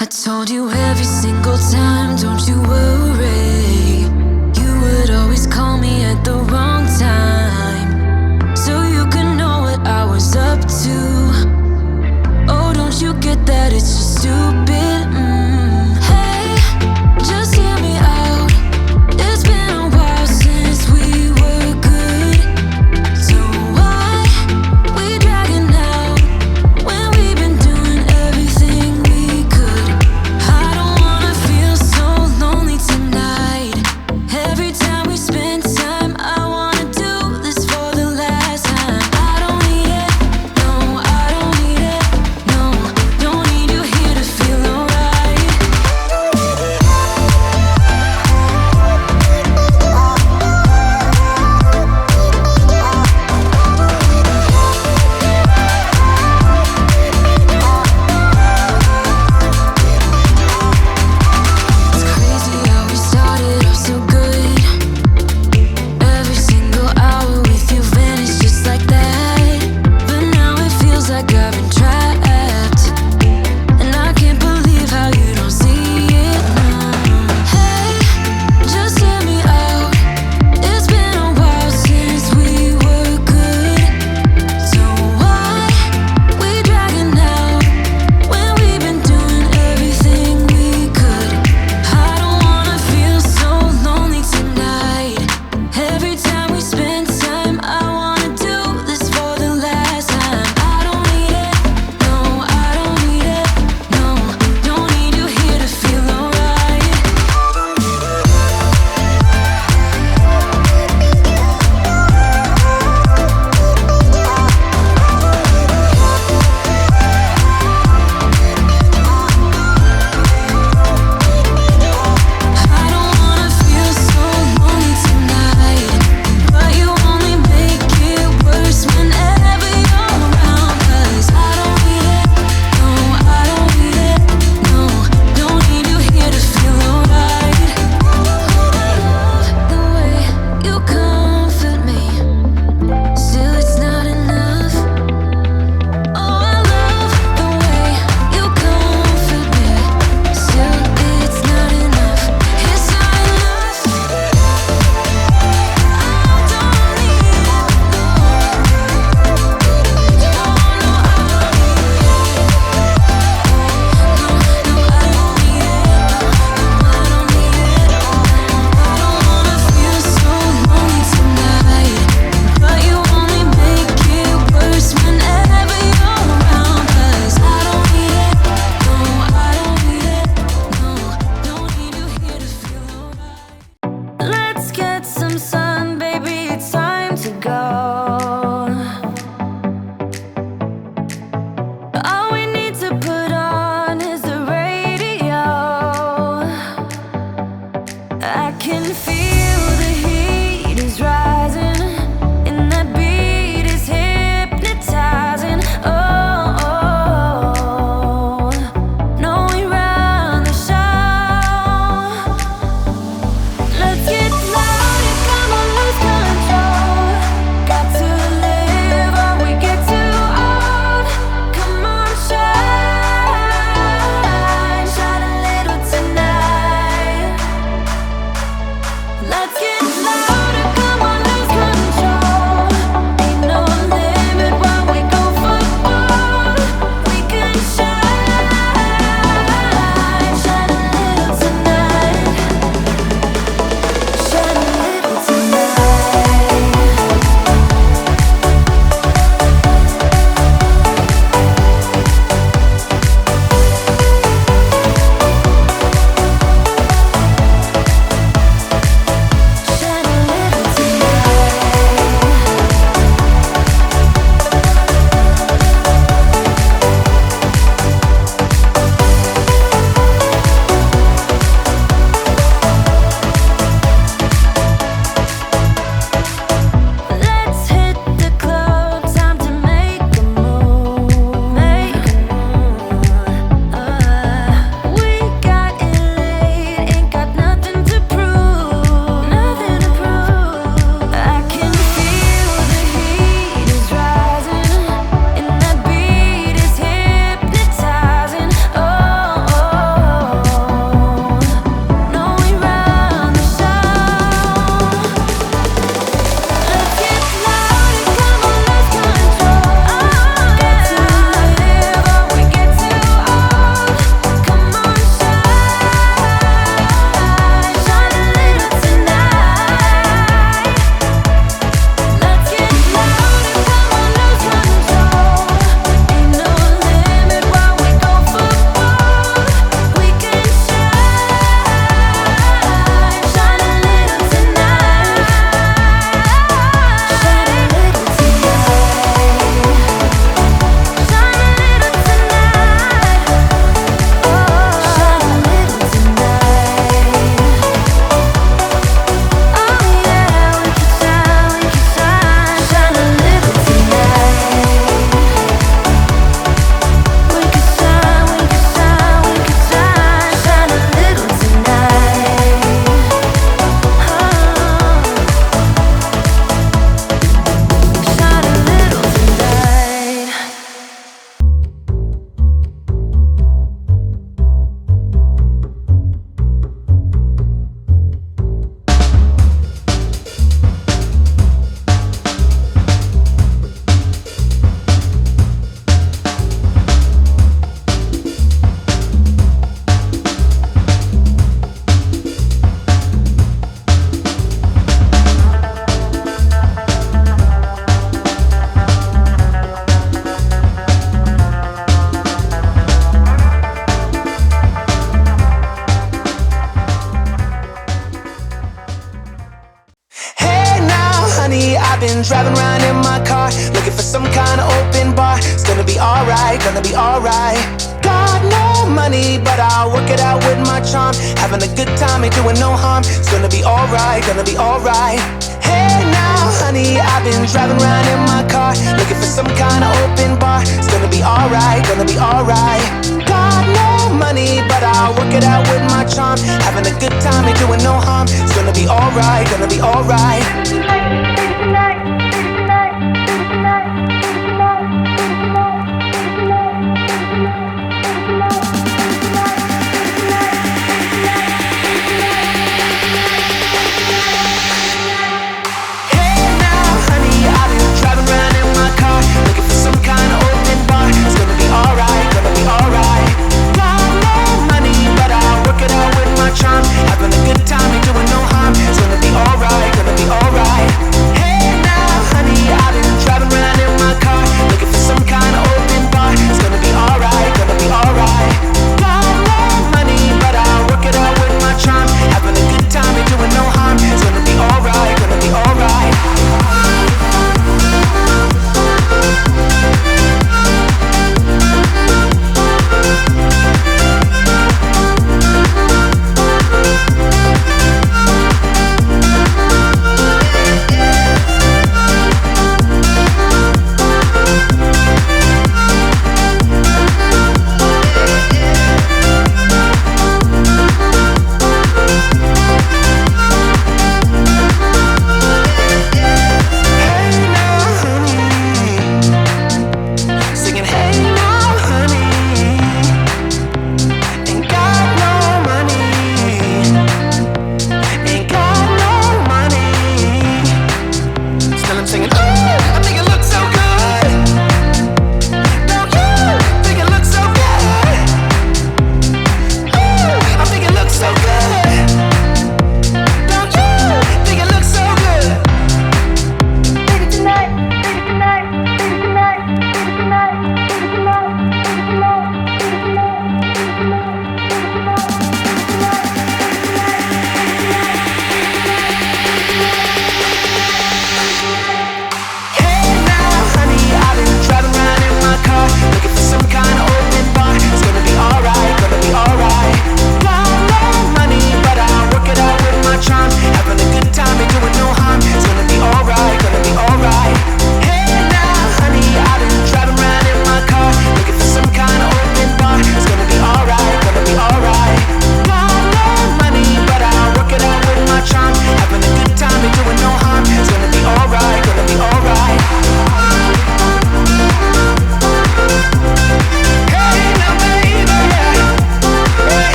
I told you every single time, don't you worry. You would always call me at the wrong time, so you could know what I was up to. Oh, don't you get that it's just stupid? Hey, just hear me out. It's been a while since we were good, so why we dragging out when we've been doing everything we could? I don't wanna feel so lonely tonight. been driving around in my car, looking for some kind of open bar. It's gonna be alright, gonna be alright. Got no money, but I'll work it out with my charm. Having a good time, ain't doing no harm. It's gonna be alright, gonna be alright. Hey now, honey, I've been driving around in my car, looking for some kind of open bar. It's gonna be alright, gonna be alright. Got no money, but I'll work it out with my charm. Having a good time, ain't doing no harm. It's gonna be alright, gonna be alright. Having a good time, ain't doing no harm. It's gonna be alright, gonna be alright.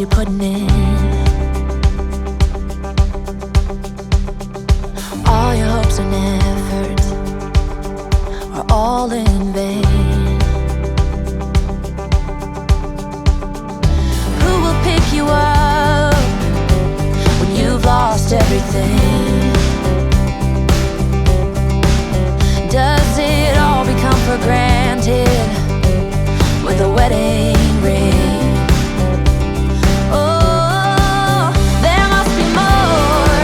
you're putting in. All your hopes and efforts are all in vain. Who will pick you up when you've lost everything? Does it all become for granted with a wedding ring? Oh, there must be more.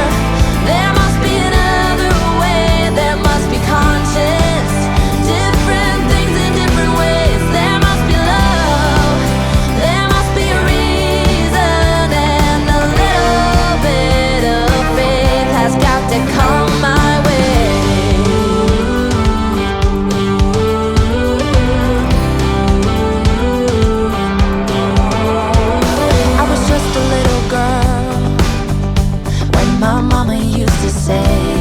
There must be another way. There must be conscience. Different things in different ways. There must be love. There must be a reason. And a little bit of faith has got to come my way. I was just a little girl when my mama used to say,